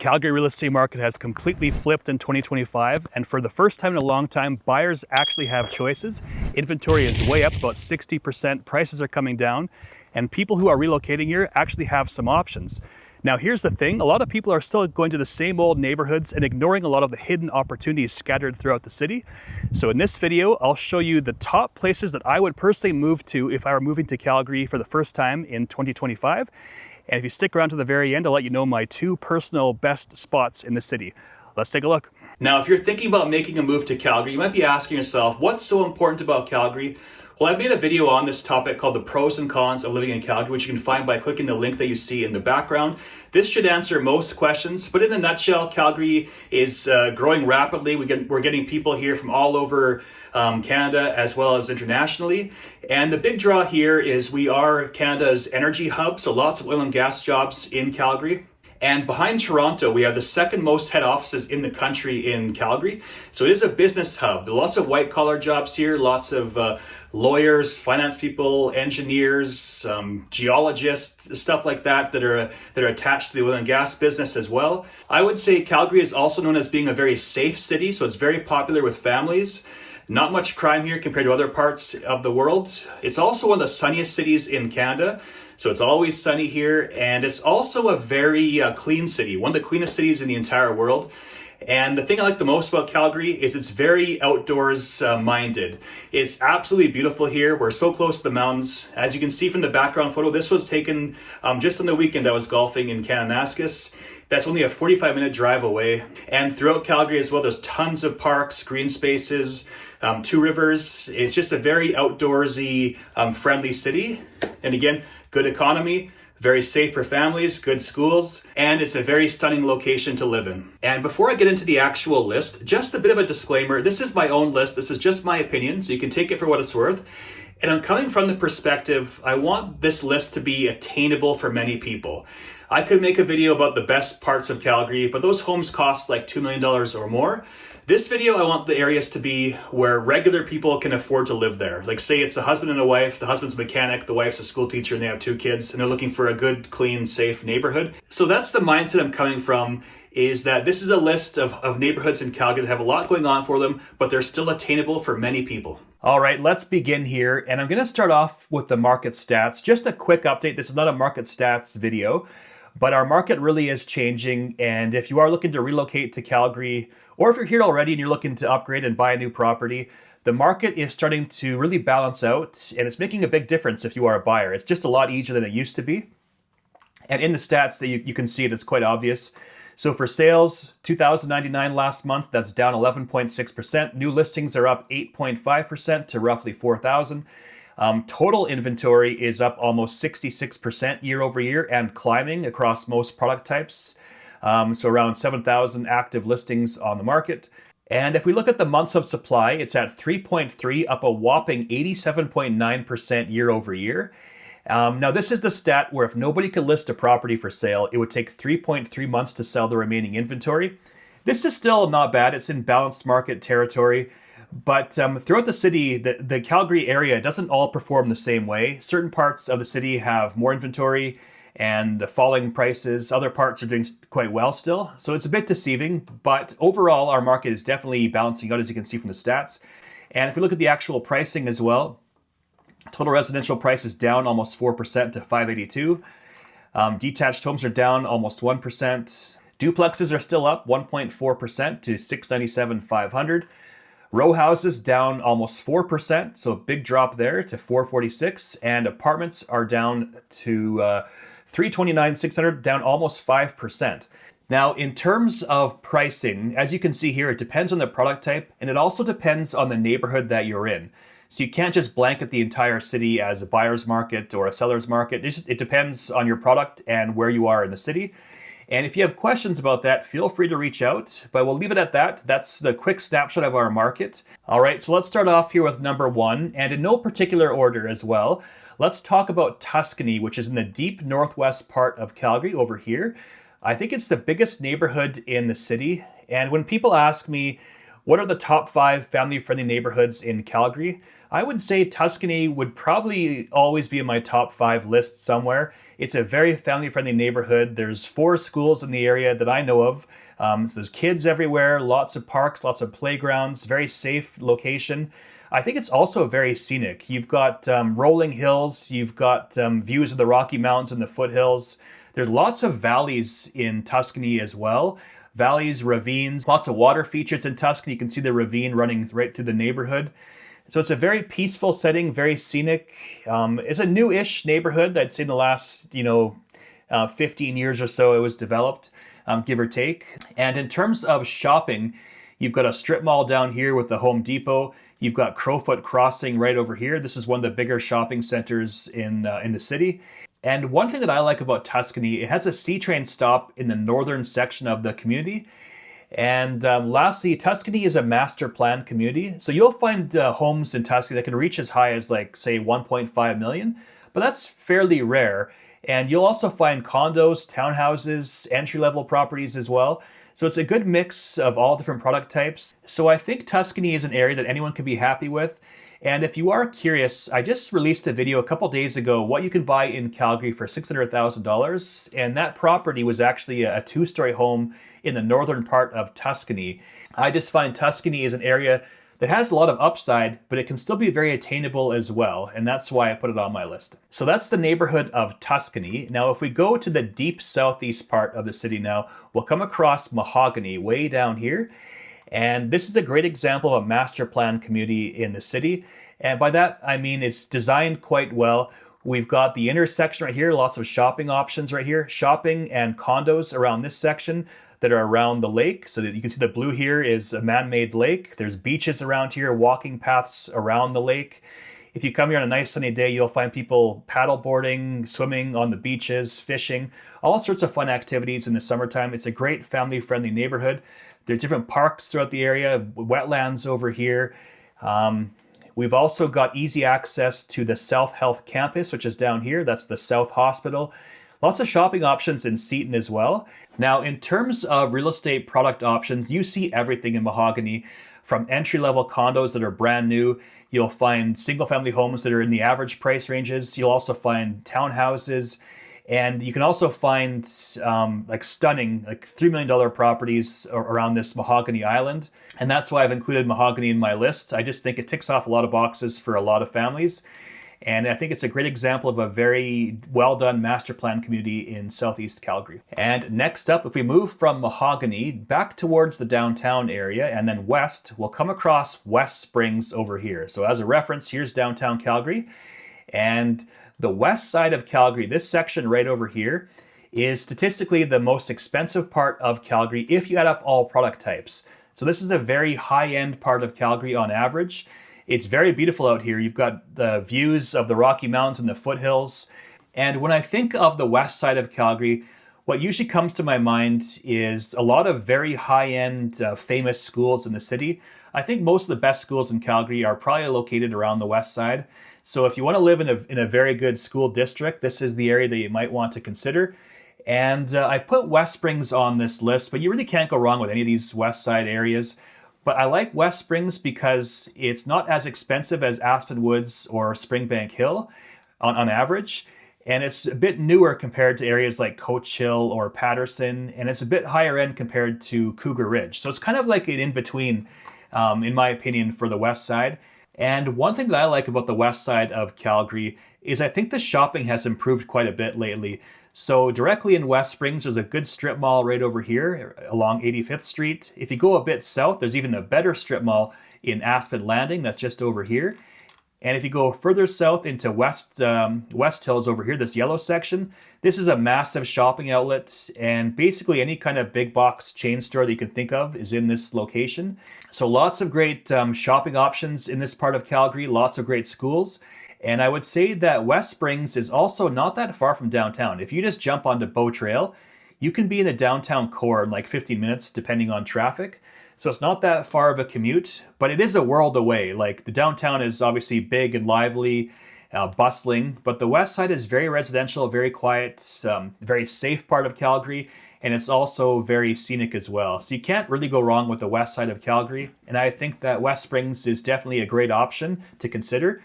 Calgary real estate market has completely flipped in 2025, and for the first time in a long time, buyers actually have choices. Inventory is way up about 60%, prices are coming down, and people who are relocating here actually have some options. Now here's the thing, a lot of people are still going to the same old neighborhoods and ignoring a lot of the hidden opportunities scattered throughout the city. So in this video, I'll show you the top places that I would personally move to if I were moving to Calgary for the first time in 2025. And if you stick around to the very end, I'll let you know my 2 personal best spots in the city. Let's take a look. Now, if you're thinking about making a move to Calgary, you might be asking yourself, what's so important about Calgary? Well, I've made a video on this topic called the pros and cons of living in Calgary, which you can find by clicking the link that you see in the background. This should answer most questions, but in a nutshell, Calgary is growing rapidly. We're getting people here from all over Canada as well as internationally. And the big draw here is we are Canada's energy hub, so lots of oil and gas jobs in Calgary. And behind Toronto, we have the second most head offices in the country in Calgary. So it is a business hub. There are lots of white collar jobs here, lots of lawyers, finance people, engineers, geologists, stuff like that that are attached to the oil and gas business as well. I would say Calgary is also known as being a very safe city. So it's very popular with families. Not much crime here compared to other parts of the world. It's also one of the sunniest cities in Canada. So it's always sunny here, and it's also a very clean city, one of the cleanest cities in the entire world. And the thing I like the most about Calgary is it's very outdoors minded. It's absolutely beautiful here. We're so close to the mountains. As you can see from the background photo, this was taken just on the weekend I was golfing in Kananaskis. That's only a 45-minute drive away. And throughout Calgary as well, there's tons of parks, green spaces, 2 rivers. It's just a very outdoorsy, friendly city. And again, good economy, very safe for families, good schools, and it's a very stunning location to live in. And before I get into the actual list, just a bit of a disclaimer. This is my own list. This is just my opinion, so you can take it for what it's worth. And I'm coming from the perspective, I want this list to be attainable for many people. I could make a video about the best parts of Calgary, but those homes cost like $2 million or more. This video, I want the areas to be where regular people can afford to live there. Like say it's a husband and a wife, the husband's a mechanic, the wife's a school teacher, and they have 2 kids, and they're looking for a good, clean, safe neighborhood. So that's the mindset I'm coming from, is that this is a list of neighborhoods in Calgary that have a lot going on for them, but they're still attainable for many people. All right, let's begin here. And I'm gonna start off with the market stats. Just a quick update. This is not a market stats video, but our market really is changing. And if you are looking to relocate to Calgary, or if you're here already and you're looking to upgrade and buy a new property, the market is starting to really balance out, and it's making a big difference if you are a buyer. It's just a lot easier than it used to be. And in the stats that you can see it's quite obvious. So for sales, 2,099 last month, that's down 11.6%. New listings are up 8.5% to roughly 4,000. Total inventory is up almost 66% year over year and climbing across most product types. So around 7,000 active listings on the market. And if we look at the months of supply, it's at 3.3, up a whopping 87.9% year over year. Now this is the stat where if nobody could list a property for sale, it would take 3.3 months to sell the remaining inventory. This is still not bad. It's in balanced market territory. But throughout the city, the Calgary area doesn't all perform the same way. Certain parts of the city have more inventory and falling prices. Other parts are doing quite well still. So it's a bit deceiving, but overall our market is definitely balancing out, as you can see from the stats. And if we look at the actual pricing as well, total residential price is down almost 4% to $582. Detached homes are down almost 1%. Duplexes are still up 1.4% to $697,500. Row houses down almost 4%, so a big drop there to $446. And apartments are down to $329,600, down almost 5%. Now, in terms of pricing, as you can see here, it depends on the product type, and it also depends on the neighborhood that you're in. So you can't just blanket the entire city as a buyer's market or a seller's market. It depends on your product and where you are in the city. And if you have questions about that, feel free to reach out, but we'll leave it at that. That's the quick snapshot of our market. All right, so let's start off here with number 1, and in no particular order as well. Let's talk about Tuscany, which is in the deep northwest part of Calgary over here. I think it's the biggest neighborhood in the city. And when people ask me, What are the top 5 family-friendly neighborhoods in Calgary? I would say Tuscany would probably always be in my top 5 list somewhere. It's a very family-friendly neighborhood. There's 4 schools in the area that I know of. So there's kids everywhere, lots of parks, lots of playgrounds, very safe location. I think it's also very scenic. You've got rolling hills, you've got views of the Rocky Mountains and the foothills. There's lots of valleys in Tuscany as well. Valleys, ravines, lots of water features in Tuscany. You can see the ravine running right through the neighborhood. So it's a very peaceful setting, very scenic. It's a new-ish neighborhood. I'd say in the last, 15 years or so it was developed, give or take. And in terms of shopping, you've got a strip mall down here with the Home Depot. You've got Crowfoot Crossing right over here. This is one of the bigger shopping centers in the city. And one thing that I like about Tuscany, it has a C-train stop in the northern section of the community. And lastly, Tuscany is a master plan community. So you'll find homes in Tuscany that can reach as high as say 1.5 million, but that's fairly rare. And you'll also find condos, townhouses, entry-level properties as well. So it's a good mix of all different product types. So I think Tuscany is an area that anyone can be happy with. And if you are curious, I just released a video a couple days ago, what you can buy in Calgary for $600,000. And that property was actually a 2-story home in the northern part of Tuscany. I just find Tuscany is an area that has a lot of upside, but it can still be very attainable as well. And that's why I put it on my list. So that's the neighborhood of Tuscany. Now, if we go to the deep southeast part of the city now, we'll come across Mahogany way down here. And this is a great example of a master plan community in the city. And by that, I mean it's designed quite well. We've got the intersection right here, lots of shopping options right here, shopping and condos around this section that are around the lake. So that you can see the blue here is a man-made lake. There's beaches around here, walking paths around the lake. If you come here on a nice sunny day, you'll find people paddle boarding, swimming on the beaches, fishing, all sorts of fun activities in the summertime. It's a great family-friendly neighborhood. There's different parks throughout the area, wetlands over here. We've also got easy access to the South Health Campus, which is down here. That's the South Hospital. Lots of shopping options in Seton as well. Now, in terms of real estate product options, you see everything in Mahogany, from entry-level condos that are brand new. You'll find single-family homes that are in the average price ranges. You'll also find townhouses. And you can also find stunning, $3 million properties around this Mahogany Island. And that's why I've included Mahogany in my list. I just think it ticks off a lot of boxes for a lot of families. And I think it's a great example of a very well-done master plan community in Southeast Calgary. And next up, if we move from Mahogany back towards the downtown area and then west, we'll come across West Springs over here. So as a reference, here's downtown Calgary. And the west side of Calgary, this section right over here, is statistically the most expensive part of Calgary if you add up all product types. So this is a very high-end part of Calgary on average. It's very beautiful out here. You've got the views of the Rocky Mountains and the foothills. And when I think of the west side of Calgary, what usually comes to my mind is a lot of very high-end famous schools in the city. I think most of the best schools in Calgary are probably located around the west side. So if you want to live in a very good school district, this is the area that you might want to consider. And I put West Springs on this list, but you really can't go wrong with any of these west side areas. But I like West Springs because it's not as expensive as Aspen Woods or Springbank Hill on average. And it's a bit newer compared to areas like Coach Hill or Patterson. And it's a bit higher end compared to Cougar Ridge. So it's kind of like an in-between, in my opinion, for the west side. And one thing that I like about the west side of Calgary is I think the shopping has improved quite a bit lately. So directly in West Springs, there's a good strip mall right over here along 85th Street. If you go a bit south, there's even a better strip mall in Aspen Landing that's just over here. And if you go further south into West Hills over here, this yellow section, this is a massive shopping outlet, and basically any kind of big box chain store that you can think of is in this location. So lots of great shopping options in this part of Calgary, lots of great schools. And I would say that West Springs is also not that far from downtown. If you just jump onto Bow Trail, you can be in the downtown core in like 15 minutes, depending on traffic. So it's not that far of a commute, but it is a world away. Like the downtown is obviously big and lively, bustling, but the west side is very residential, very quiet, very safe part of Calgary. and it's also very scenic as well. So you can't really go wrong with the west side of Calgary, and I think that West Springs is definitely a great option to consider.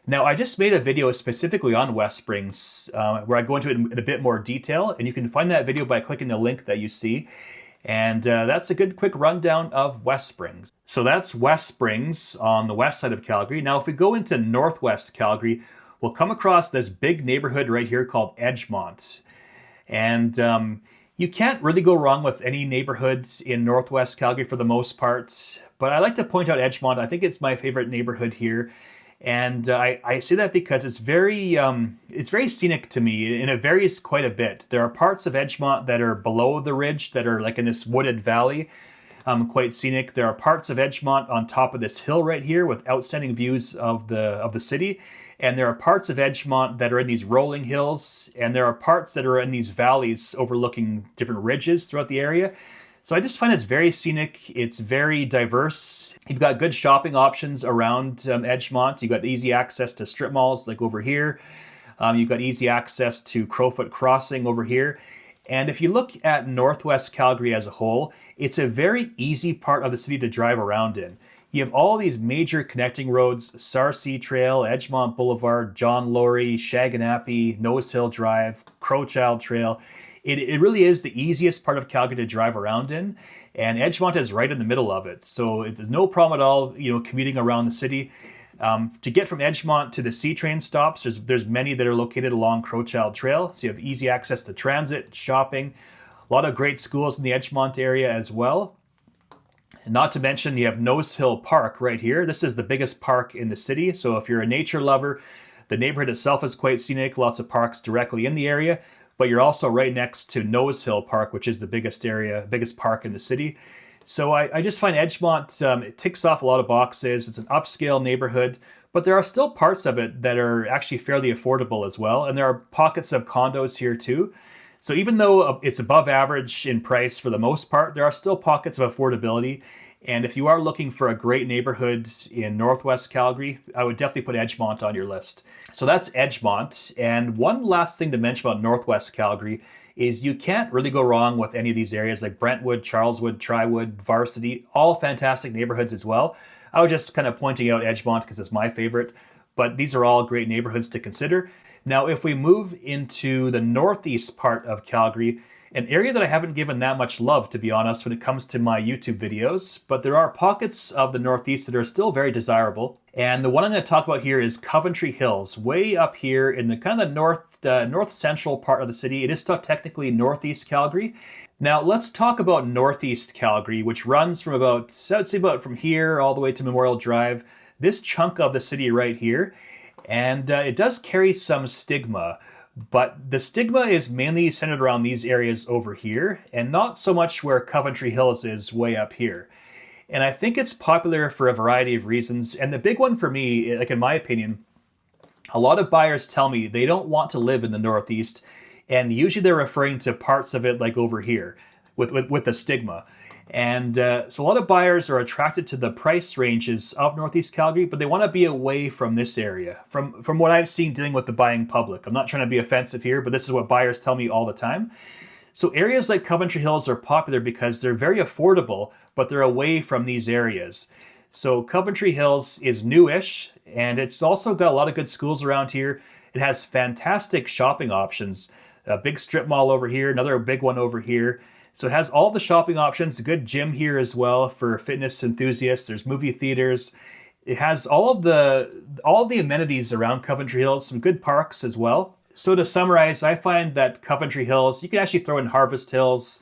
Now, I just made a video specifically on West Springs where I go into it in a bit more detail, and you can find that video by clicking the link that you see. And that's a good quick rundown of West Springs. So that's West Springs on the west side of Calgary. Now, if we go into northwest Calgary, we'll come across this big neighborhood right here called Edgemont. And you can't really go wrong with any neighborhoods in northwest Calgary for the most part. But I like to point out Edgemont. I think it's my favorite neighborhood here. And I say that because it's very scenic to me, and it varies quite a bit. There are parts of Edgemont that are below the ridge that are like in this wooded valley, quite scenic. There are parts of Edgemont on top of this hill right here with outstanding views of the city. And there are parts of Edgemont that are in these rolling hills, and there are parts that are in these valleys overlooking different ridges throughout the area. So I just find it's very scenic. It's very diverse. You've got good shopping options around Edgemont. You've got easy access to strip malls like over here. You've got easy access to Crowfoot Crossing over here. And if you look at northwest Calgary as a whole, it's a very easy part of the city to drive around in. You have all these major connecting roads: Sarcee Trail, Edgemont Boulevard, John Laurie, Shaganappi, Nose Hill Drive, Crowchild Trail. It really is the easiest part of Calgary to drive around in, and Edgemont is right in the middle of it. So there's no problem at all, commuting around the city. To get from Edgemont to the C train stops, there's many that are located along Crowchild Trail. So you have easy access to transit, shopping, a lot of great schools in the Edgemont area as well. And not to mention, you have Nose Hill Park right here. This is the biggest park in the city. So if you're a nature lover, the neighborhood itself is quite scenic, lots of parks directly in the area. But you're also right next to Nose Hill Park, which is the biggest park in the city. So I just find Edgemont, it ticks off a lot of boxes. It's an upscale neighborhood, but there are still parts of it that are actually fairly affordable as well. And there are pockets of condos here too. So even though it's above average in price for the most part, there are still pockets of affordability. And if you are looking for a great neighborhood in northwest Calgary, I would definitely put Edgemont on your list. So that's Edgemont. And one last thing to mention about northwest Calgary is you can't really go wrong with any of these areas like Brentwood, Charleswood, Trywood, Varsity, all fantastic neighborhoods as well. I was just kind of pointing out Edgemont because it's my favorite, but these are all great neighborhoods to consider. Now, if we move into the northeast part of Calgary, an area that I haven't given that much love, to be honest, when it comes to my YouTube videos, but there are pockets of the Northeast that are still very desirable. And the one I'm going to talk about here is Coventry Hills, way up here in the kind of north central part of the city. It is still technically Northeast Calgary. Now let's talk about Northeast Calgary, which runs from about from here all the way to Memorial Drive, this chunk of the city right here. And it does carry some stigma. But the stigma is mainly centered around these areas over here, and not so much where Coventry Hills is way up here. And I think it's popular for a variety of reasons. And the big one for me, like in my opinion, a lot of buyers tell me they don't want to live in the Northeast, and usually they're referring to parts of it like over here with the stigma. And so a lot of buyers are attracted to the price ranges of Northeast Calgary, but they want to be away from this area. From what I've seen dealing with the buying public, I'm not trying to be offensive here, but this is what buyers tell me all the time. So areas like Coventry Hills are popular because they're very affordable, but they're away from these areas. So Coventry Hills is newish, and it's also got a lot of good schools around here. It has fantastic shopping options. A big strip mall over here, another big one over here. So it has all the shopping options, a good gym here as well for fitness enthusiasts. There's movie theaters. It has all the amenities around Coventry Hills, some good parks as well. So to summarize, I find that Coventry Hills, you can actually throw in Harvest Hills,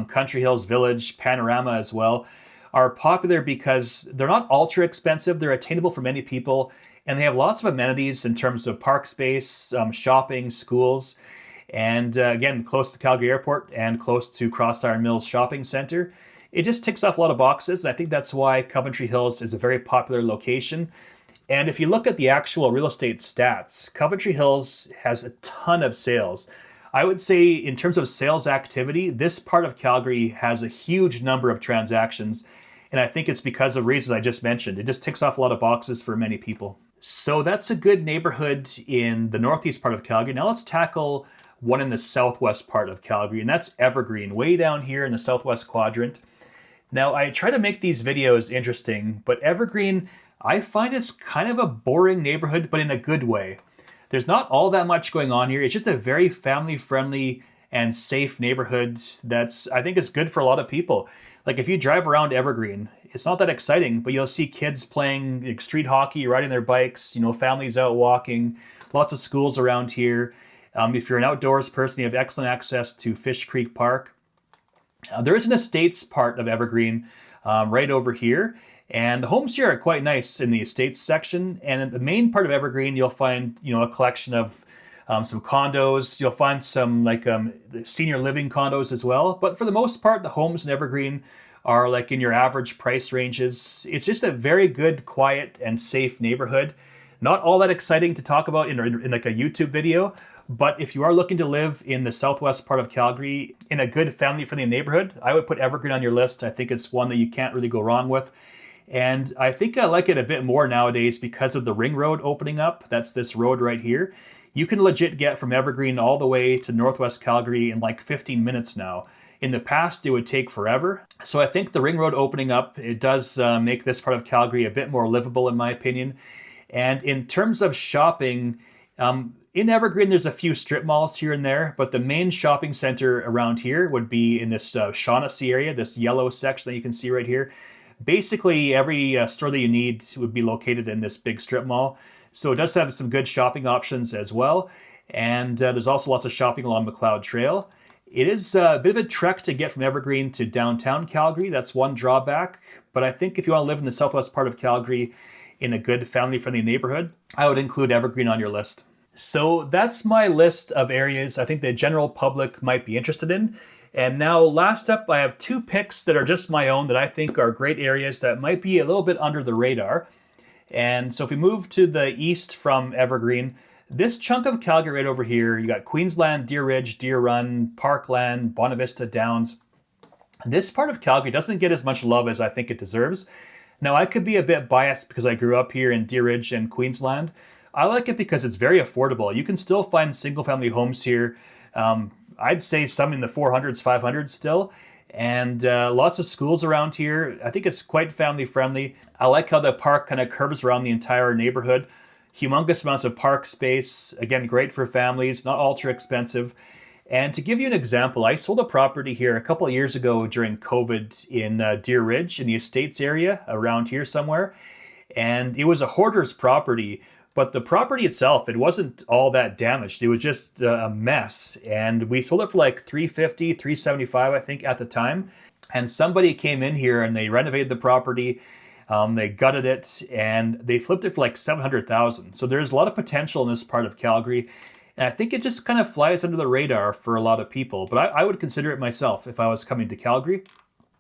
Country Hills Village, Panorama as well, are popular because they're not ultra expensive. They're attainable for many people, and they have lots of amenities in terms of park space, shopping, schools. And again, close to Calgary Airport and close to Crossiron Mills Shopping Centre. It just ticks off a lot of boxes. And I think that's why Coventry Hills is a very popular location. And if you look at the actual real estate stats, Coventry Hills has a ton of sales. I would say in terms of sales activity, this part of Calgary has a huge number of transactions. And I think it's because of reasons I just mentioned. It just ticks off a lot of boxes for many people. So that's a good neighborhood in the northeast part of Calgary. Now let's tackle one in the southwest part of Calgary, and that's Evergreen, way down here in the southwest quadrant. Now, I try to make these videos interesting, but Evergreen, I find it's kind of a boring neighborhood, but in a good way. There's not all that much going on here. It's just a very family-friendly and safe neighborhood that's, I think, is good for a lot of people. Like if you drive around Evergreen, it's not that exciting, but you'll see kids playing like, street hockey, riding their bikes, families out walking, lots of schools around here. If you're an outdoors person, you have excellent access to Fish Creek Park. There is an estates part of Evergreen right over here. And the homes here are quite nice in the estates section. And in the main part of Evergreen, you'll find, a collection of some condos. You'll find some senior living condos as well. But for the most part, the homes in Evergreen are like in your average price ranges. It's just a very good, quiet, and safe neighborhood. Not all that exciting to talk about in like a YouTube video. But if you are looking to live in the southwest part of Calgary in a good family-friendly neighborhood, I would put Evergreen on your list. I think it's one that you can't really go wrong with. And I think I like it a bit more nowadays because of the ring road opening up. That's this road right here. You can legit get from Evergreen all the way to northwest Calgary in like 15 minutes now. In the past, it would take forever. So I think the ring road opening up, it does make this part of Calgary a bit more livable in my opinion. And in terms of shopping, in Evergreen, there's a few strip malls here and there, but the main shopping center around here would be in this Shaughnessy area, this yellow section that you can see right here. Basically, every store that you need would be located in this big strip mall. So it does have some good shopping options as well. And there's also lots of shopping along McLeod Trail. It is a bit of a trek to get from Evergreen to downtown Calgary. That's one drawback. But I think if you want to live in the southwest part of Calgary in a good family-friendly neighborhood, I would include Evergreen on your list. So that's my list of areas I think the general public might be interested in. And now last up, I have two picks that are just my own that I think are great areas that might be a little bit under the radar. And so if we move to the east from Evergreen, this chunk of Calgary right over here, you got Queensland, Deer Ridge, Deer Run, Parkland, Bonavista Downs. This part of Calgary doesn't get as much love as I think it deserves. Now I could be a bit biased because I grew up here in Deer Ridge and Queensland. I like it because it's very affordable. You can still find single-family homes here. I'd say some in the 400s, 500s still. And lots of schools around here. I think it's quite family-friendly. I like how the park kind of curves around the entire neighborhood. Humongous amounts of park space. Again, great for families, not ultra expensive. And to give you an example, I sold a property here a couple of years ago during COVID in Deer Ridge, in the estates area, around here somewhere. And it was a hoarder's property. But the property itself, it wasn't all that damaged. It was just a mess. And we sold it for like $350, $375, I think, at the time. And somebody came in here and they renovated the property. They gutted it and they flipped it for like $700,000. So there's a lot of potential in this part of Calgary. And I think it just kind of flies under the radar for a lot of people. But I would consider it myself if I was coming to Calgary.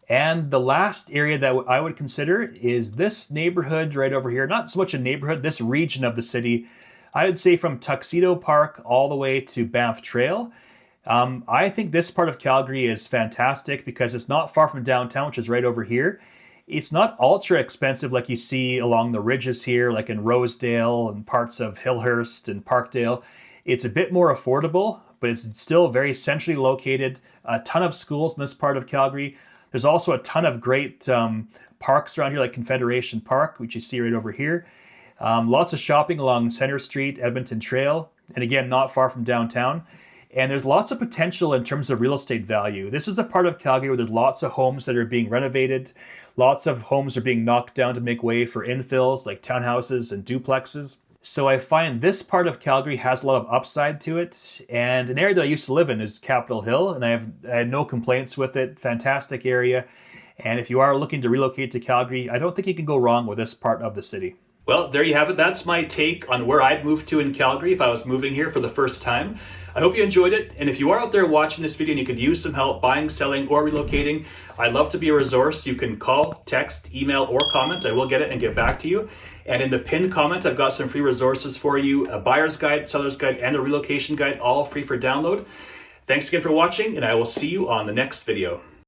And the last area that I would consider is this neighborhood right over here. Not so much a neighborhood, this region of the city. I would say from Tuxedo Park all the way to Banff Trail. I think this part of Calgary is fantastic because it's not far from downtown, which is right over here. It's not ultra expensive like you see along the ridges here, like in Rosedale and parts of Hillhurst and Parkdale. It's a bit more affordable, but it's still very centrally located. A ton of schools in this part of Calgary. There's also a ton of great parks around here, like Confederation Park, which you see right over here. Lots of shopping along Center Street, Edmonton Trail, and again, not far from downtown. And there's lots of potential in terms of real estate value. This is a part of Calgary where there's lots of homes that are being renovated. Lots of homes are being knocked down to make way for infills, like townhouses and duplexes. So I find this part of Calgary has a lot of upside to it. And an area that I used to live in is Capitol Hill, and I had no complaints with it. Fantastic area. And if you are looking to relocate to Calgary, I don't think you can go wrong with this part of the city. Well, there you have it. That's my take on where I'd move to in Calgary if I was moving here for the first time. I hope you enjoyed it. And if you are out there watching this video and you could use some help buying, selling, or relocating, I'd love to be a resource. You can call, text, email, or comment. I will get it and get back to you. And in the pinned comment, I've got some free resources for you, a buyer's guide, seller's guide, and a relocation guide, all free for download. Thanks again for watching, and I will see you on the next video.